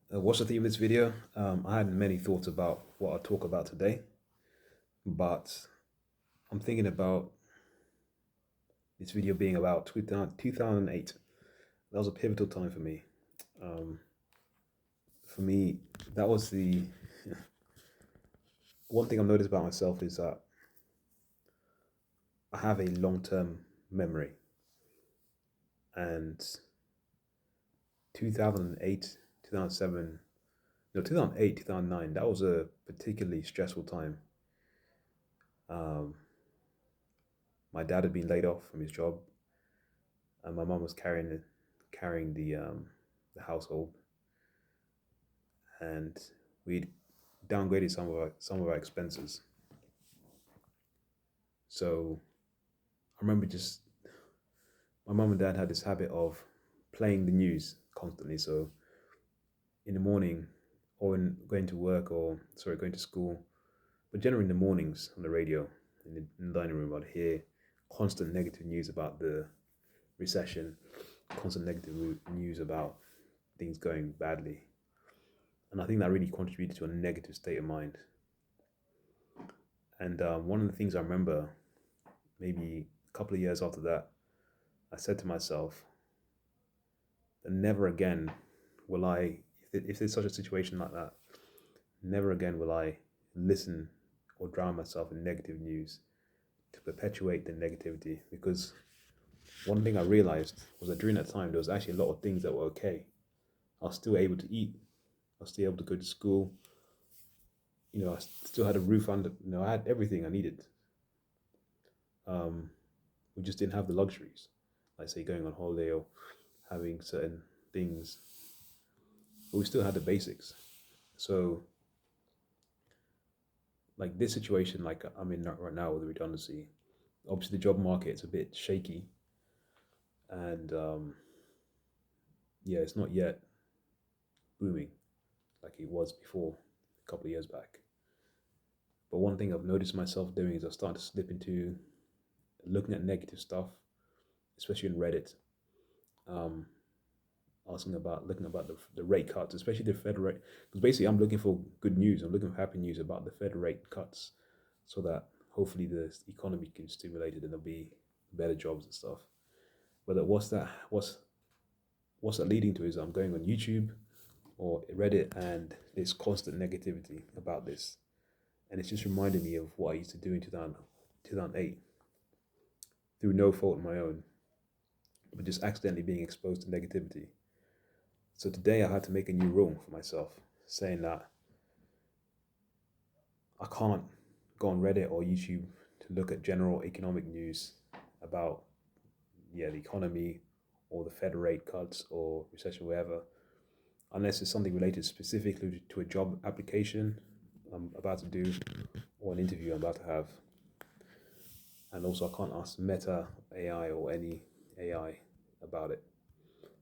What's the theme of this video? I had many thoughts about what I'll talk about today, but I'm thinking about this video being about 2008. That was a pivotal time for me. Um, for me, that was the one thing I've noticed about myself is that I have a long-term memory, and 2008, 2007, no, 2008, 2009, that was a particularly stressful time. Um, my dad had been laid off from his job, and my mom was carrying the household, and we'd downgraded some of our expenses. So I remember just my mom and dad had this habit of playing the news constantly. So in the morning, or when going to work, or sorry, going to school, but generally in the mornings on the radio, in the dining room, I'd hear constant negative news about the recession, constant negative news about things going badly. And I think that really contributed to a negative state of mind. And one of the things I remember, maybe a couple of years after that, I said to myself that never again will I, if there's such a situation like that, never again will I listen or drown myself in negative news to perpetuate the negativity. Because one thing I realized was that during that time, there was actually a lot of things that were okay. I was still able to eat, I was still able to go to school, I still had a roof under, I had everything I needed. Um, we just didn't have the luxuries, like say going on holiday or having certain things, but we still had the basics. So, like this situation, like I'm in right now with the redundancy, obviously the job market is a bit shaky, and yeah, it's not yet booming like it was before a couple of years back. But one thing I've noticed myself doing is I've started to slip into looking at negative stuff, especially in Reddit. Um, looking about the rate cuts, especially the Fed rate. Because basically, I'm looking for good news. I'm looking for happy news about the Fed rate cuts, so that hopefully the economy can stimulate it and there'll be better jobs and stuff. But what's that leading to is I'm going on YouTube or Reddit, and there's constant negativity about this, and it's just reminding me of what I used to do in 2008 through no fault of my own, but just accidentally being exposed to negativity. So today I had to make a new rule for myself, saying that I can't go on Reddit or YouTube to look at general economic news about the economy or the Fed rate cuts or recession, whatever, unless it's something related specifically to a job application I'm about to do or an interview I'm about to have. And also, I can't ask Meta AI or any AI about it.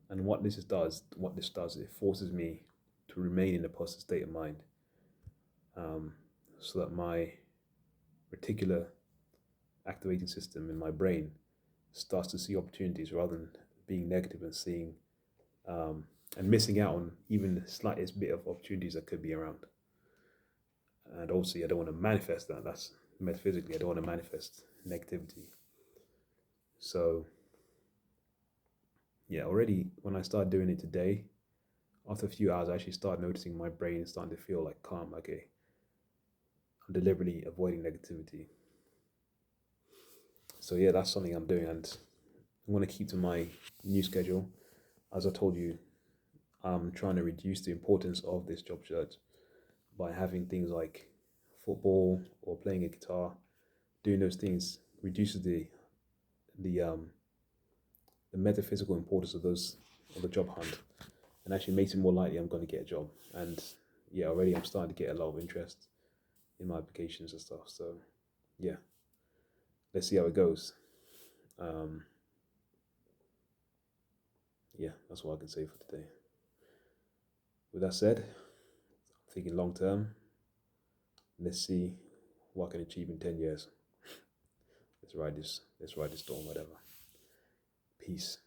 And what this does, it forces me to remain in a positive state of mind, um, so that my reticular activating system in my brain starts to see opportunities rather than being negative and seeing and missing out on even the slightest bit of opportunities that could be around. And obviously, I don't want to manifest that. That's metaphysically, I don't want to manifest negativity. So, yeah, already when I started doing it today, after a few hours, I actually started noticing my brain starting to feel like calm. Okay, I'm deliberately avoiding negativity. So yeah, that's something I'm doing, and I'm going to keep to my new schedule. As I told you, I'm trying to reduce the importance of this job search by having things like football or playing a guitar. Doing those things reduces the um, the metaphysical importance of the job hunt, and actually makes it more likely I'm going to get a job. And yeah, already I'm starting to get a lot of interest in my applications and stuff. So yeah, let's see how it goes. Um, yeah, that's what I can say for today. With that said, I'm thinking long term. Let's see what I can achieve in 10 years. Let's ride this storm, whatever. Peace.